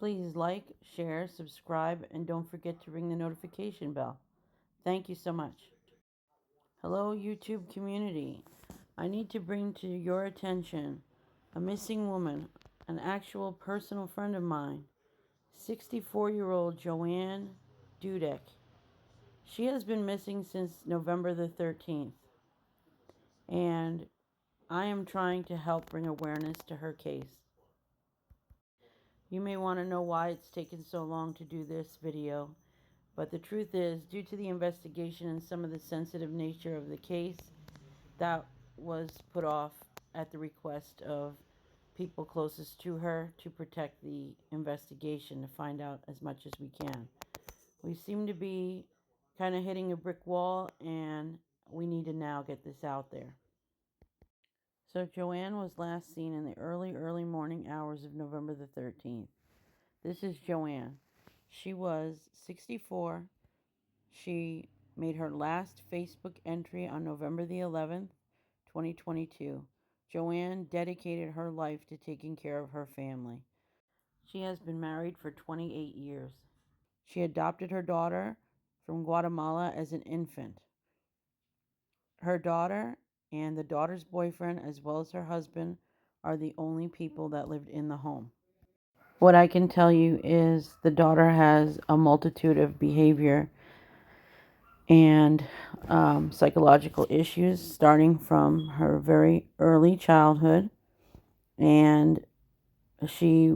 Please like, share, subscribe, and don't forget to ring the notification bell. Thank you so much. Hello, YouTube community. I need to bring to your attention a missing woman, an actual personal friend of mine, 64-year-old JoANN DUDEK. She has been missing since November the 13th, and I am trying to help bring awareness to her case. You may want to know why it's taken so long to do this video, but the truth is, due to the investigation and some of the sensitive nature of the case, that was put off at the request of people closest to her to protect the investigation, to find out as much as we can. We seem to be kind of hitting a brick wall, and we need to now get this out there. So JoAnn was last seen in the early morning hours of November the 13th. This is JoAnn. She was 64. She made her last Facebook entry on November the 11th, 2022. JoAnn dedicated her life to taking care of her family. She has been married for 28 years. She adopted her daughter from Guatemala as an infant. Her daughter and the daughter's boyfriend, as well as her husband, are the only people that lived in the home. What I can tell you is the daughter has a multitude of behavior and psychological issues starting from her very early childhood, and she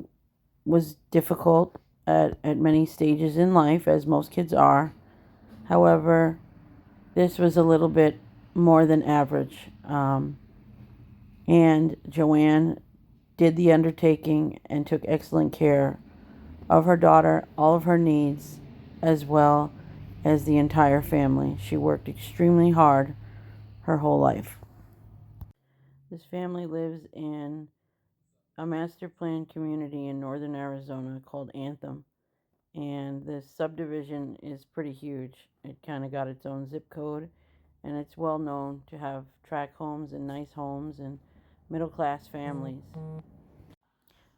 was difficult at many stages in life, as most kids are. However, this was a little bit more than average, and JoAnn did the undertaking and took excellent care of her daughter, all of her needs, as well as the entire family. She worked extremely hard her whole life. This family lives in a master plan community in northern Arizona called Anthem, and this subdivision is pretty huge. It kind of got its own zip code, and it's well known to have tract homes and nice homes and middle-class families.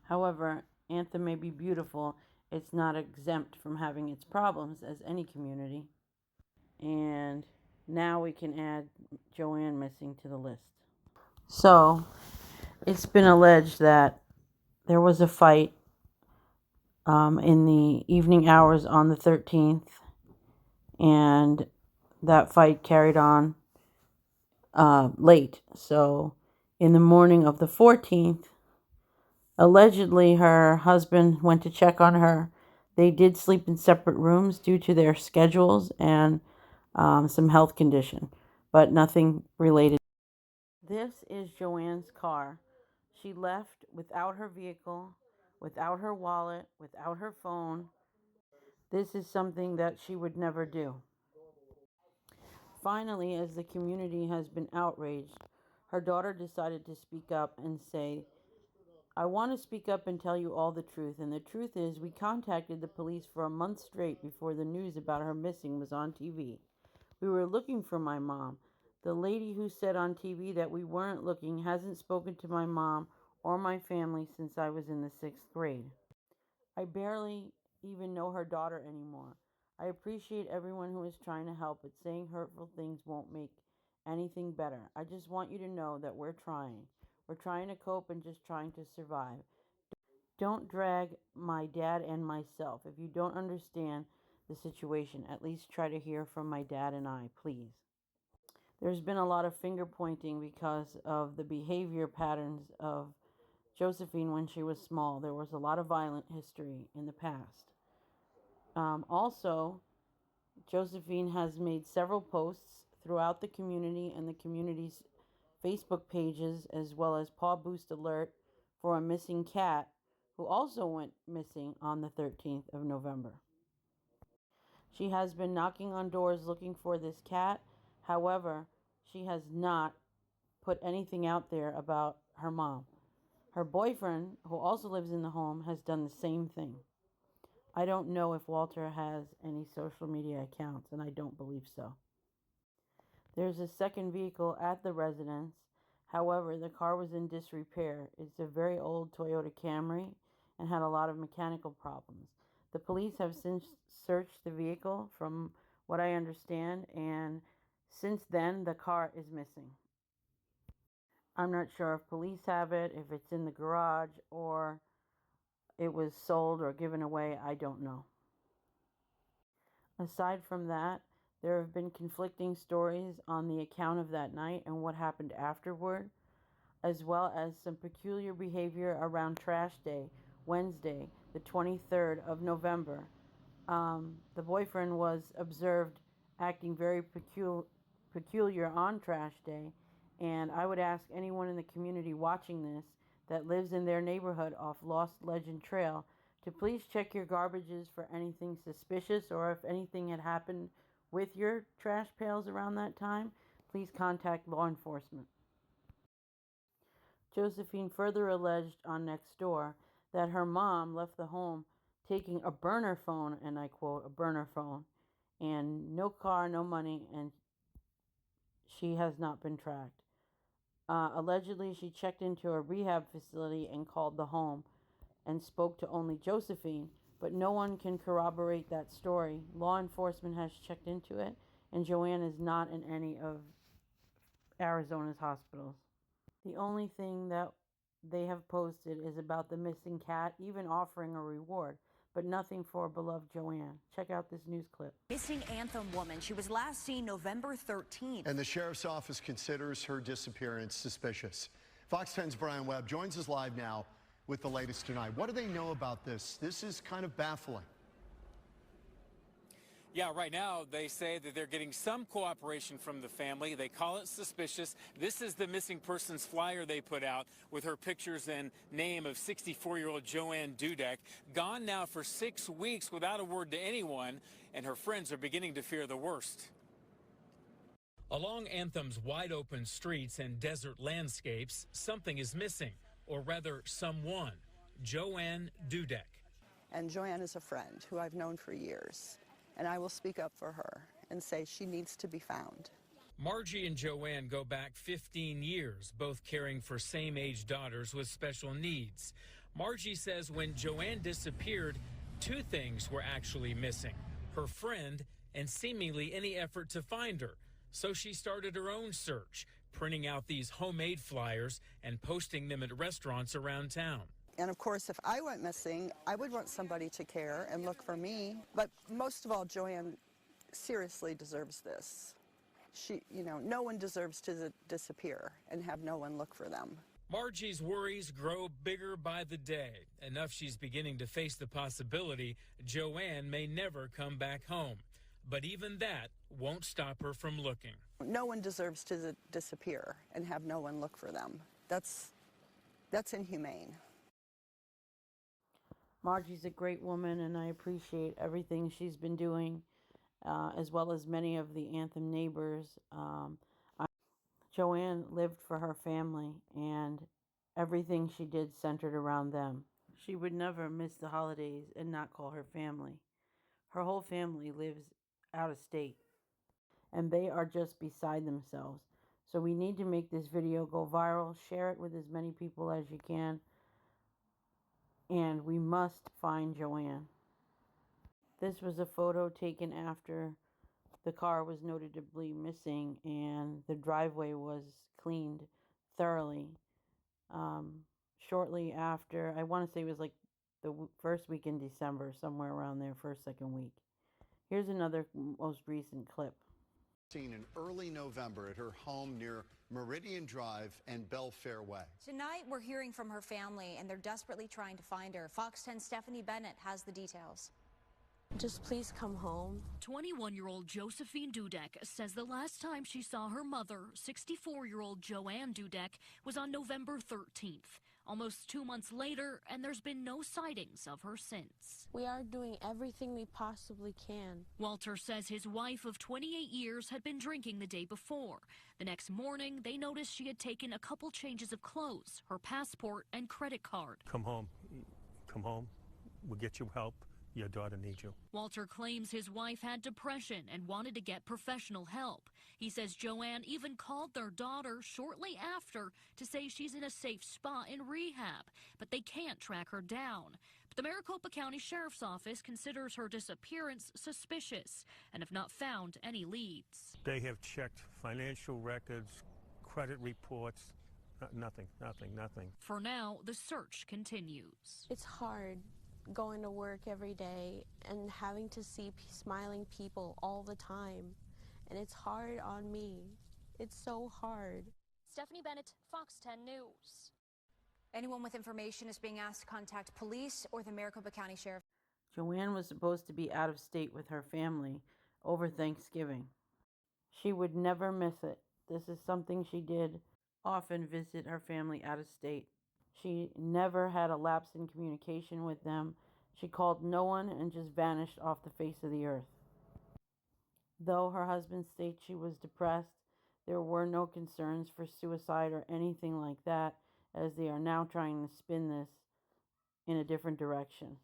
However, Anthem may be beautiful. It's not exempt from having its problems, as any community. And now we can add JoAnn missing to the list. So, it's been alleged that there was a fight in the evening hours on the 13th, and that fight carried on late. So, in the morning of the 14th, allegedly her husband went to check on her. They did sleep in separate rooms due to their schedules and some health condition, but nothing related. This is JoAnn's car. She left without her vehicle, without her wallet, without her phone. This is something that she would never do. Finally, as the community has been outraged, her daughter decided to speak up and say, I want to speak up and tell you all the truth. And the truth is, we contacted the police for a month straight before the news about her missing was on TV. We were looking for my mom. The lady who said on TV that we weren't looking hasn't spoken to my mom or my family since I was in the 6th grade. I barely even know her daughter anymore. I appreciate everyone who is trying to help, but saying hurtful things won't make anything better. I just want you to know that we're trying. We're trying to cope and just trying to survive. Don't drag my dad and myself. If you don't understand the situation, at least try to hear from my dad and I, please. There's been a lot of finger pointing because of the behavior patterns of Josephine when she was small. There was a lot of violent history in the past. Also, Josephine has made several posts throughout the community and the community's Facebook pages, as well as Paw Boost Alert for a missing cat who also went missing on the 13th of November. She has been knocking on doors looking for this cat. However, she has not put anything out there about her mom. Her boyfriend, who also lives in the home, has done the same thing. I don't know if Walter has any social media accounts, and I don't believe so. There's a second vehicle at the residence. However, the car was in disrepair. It's a very old Toyota Camry, and had a lot of mechanical problems. The police have since searched the vehicle, from what I understand, and since then the car is missing. I'm not sure if police have it, if it's in the garage, or it was sold or given away. I don't know. Aside from that, there have been conflicting stories on the account of that night and what happened afterward, as well as some peculiar behavior around Trash Day, Wednesday, the 23rd of November. The boyfriend was observed acting very peculiar on Trash Day, and I would ask anyone in the community watching this that lives in their neighborhood off Lost Legend Trail to please check your garbages for anything suspicious, or if anything had happened with your trash pails around that time, please contact law enforcement. Josephine further alleged on Nextdoor that her mom left the home taking a burner phone, and I quote, a burner phone, and no car, no money, and she has not been tracked. Allegedly, she checked into a rehab facility and called the home and spoke to only Josephine, but no one can corroborate that story. Law enforcement has checked into it, and JoANN is not in any of Arizona's hospitals. The only thing that they have posted is about the missing cat, even offering a reward, but nothing for beloved JoANN. Check out this news clip. Missing Anthem woman. She was last seen November 13th. And the sheriff's office considers her disappearance suspicious. Fox 10's Brian Webb joins us live now with the latest tonight. What do they know about this? This is kind of baffling. Yeah, right now they say that they're getting some cooperation from the family. They call it suspicious. This is the missing persons flyer they put out with her pictures and name of 64-year-old JoANN DUDEK. Gone now for 6 weeks without a word to anyone, and her friends are beginning to fear the worst. Along Anthem's wide open streets and desert landscapes, something is missing, or rather someone. JoANN DUDEK. And JoANN is a friend who I've known for years. And I will speak up for her and say she needs to be found. Margie and JoANN go back 15 years, both caring for same-age daughters with special needs. Margie says when JoANN disappeared, two things were actually missing: her friend and seemingly any effort to find her. So she started her own search, printing out these homemade flyers and posting them at restaurants around town. And of course, if I went missing, I would want somebody to care and look for me. But most of all, JoANN seriously deserves this. No one deserves to disappear and have no one look for them. Margie's worries grow bigger by the day. Enough she's beginning to face the possibility JoANN may never come back home. But even that won't stop her from looking. No one deserves to disappear and have no one look for them. That's inhumane. Margie's a great woman, and I appreciate everything she's been doing, as well as many of the Anthem neighbors. JoANN lived for her family, and everything she did centered around them. She would never miss the holidays and not call her family. Her whole family lives out of state, and they are just beside themselves. So we need to make this video go viral. Share it with as many people as you can. And we must find JoANN. This was a photo taken after the car was notably missing and the driveway was cleaned thoroughly. Shortly after, I want to say it was like the first week in December, somewhere around there, first, second week. Here's another most recent clip. Seen in early November at her home near Meridian Drive and Belfair Way. Tonight, we're hearing from her family, and they're desperately trying to find her. Fox 10's Stephanie Bennett has the details. Just please come home. 21-year-old Josephine DUDEK says the last time she saw her mother, 64-year-old JoANN DUDEK, was on November 13th. Almost 2 months later, and there's been no sightings of her since. We are doing everything we possibly can. Walter says his wife of 28 years had been drinking the day before. The next morning, they noticed she had taken a couple changes of clothes, her passport, and credit card. Come home. Come home. We'll get you help. Your daughter needs you. Walter claims his wife had depression and wanted to get professional help. He says JoANN even called their daughter shortly after to say she's in a safe spot in rehab, but they can't track her down. But the Maricopa County Sheriff's Office considers her disappearance suspicious and have not found any leads. They have checked financial records, credit reports, nothing. For now, the search continues. It's hard going to work every day and having to see smiling people all the time. And it's hard on me. It's so hard. Stephanie Bennett, Fox 10 News. Anyone with information is being asked to contact police or the Maricopa County Sheriff. JoANN was supposed to be out of state with her family over Thanksgiving. She would never miss it. This is something she did often, visit her family out of state. She never had a lapse in communication with them. She called no one and just vanished off the face of the earth. Though her husband states she was depressed, there were no concerns for suicide or anything like that, as they are now trying to spin this in a different direction.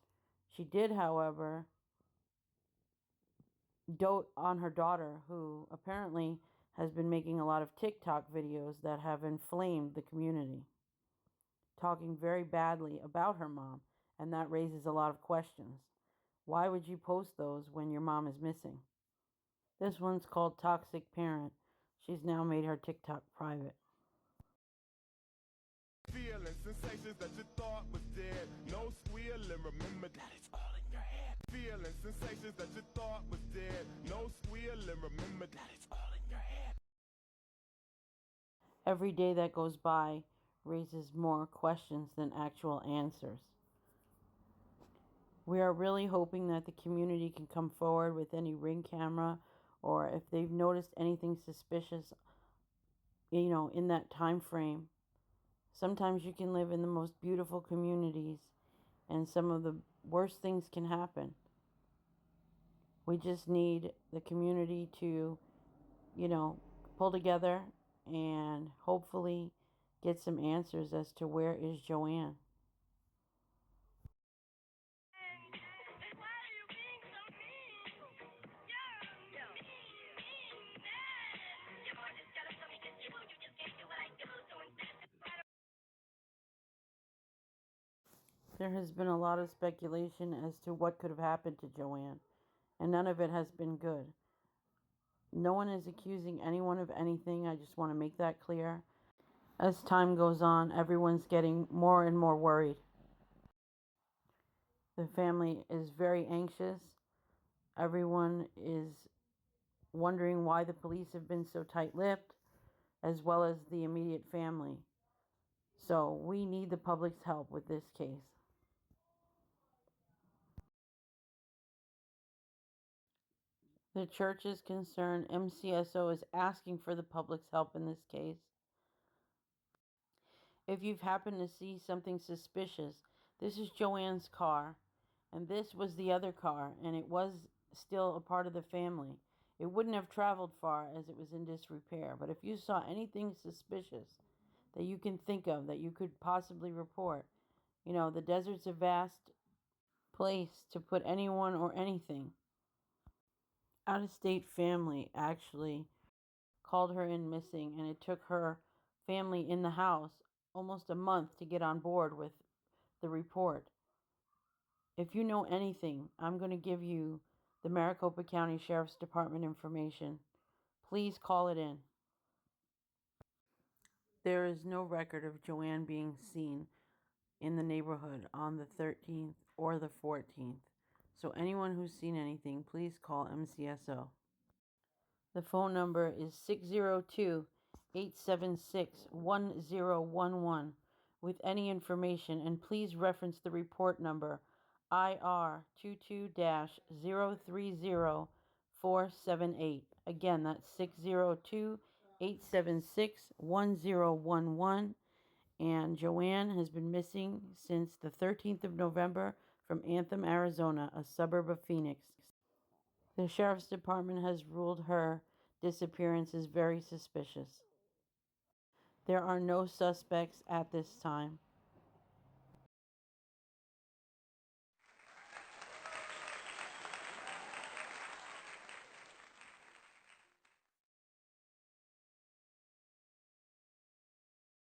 She did, however, dote on her daughter, who apparently has been making a lot of TikTok videos that have inflamed the community, talking very badly about her mom, and that raises a lot of questions. Why would you post those when your mom is missing? This one's called Toxic Parent. She's now made her TikTok private. Feeling sensations that you thought was dead. No squealing, remember that it's all in your head. Feeling sensations that you thought was dead. No squealing, remember that it's all in your head. Every day that goes by raises more questions than actual answers. We are really hoping that the community can come forward with any ring camera, or if they've noticed anything suspicious, in that time frame. Sometimes you can live in the most beautiful communities and some of the worst things can happen. We just need the community to, pull together and hopefully get some answers as to where is JoANN. There has been a lot of speculation as to what could have happened to JoANN, and none of it has been good. No one is accusing anyone of anything. I just want to make that clear. As time goes on, everyone's getting more and more worried. The family is very anxious. Everyone is wondering why the police have been so tight-lipped, as well as the immediate family. So we need the public's help with this case. The church is concerned. MCSO is asking for the public's help in this case. If you've happened to see something suspicious, this is JoANN's car, and this was the other car, and it was still a part of the family. It wouldn't have traveled far as it was in disrepair, but if you saw anything suspicious that you can think of, that you could possibly report, the desert's a vast place to put anyone or anything. Out-of-state family actually called her in missing, and it took her family in the house almost a month to get on board with the report. If you know anything, I'm going to give you the Maricopa County Sheriff's Department information. Please call it in. There is no record of JoANN being seen in the neighborhood on the 13th or the 14th. So anyone who's seen anything, please call MCSO. The phone number is 602-876-1011 with any information, and please reference the report number IR22-030478. Again, that's 602-876-1011. And JoANN has been missing since the 13th of November from Anthem, Arizona, a suburb of Phoenix. The Sheriff's Department has ruled her disappearance as very suspicious. There are no suspects at this time.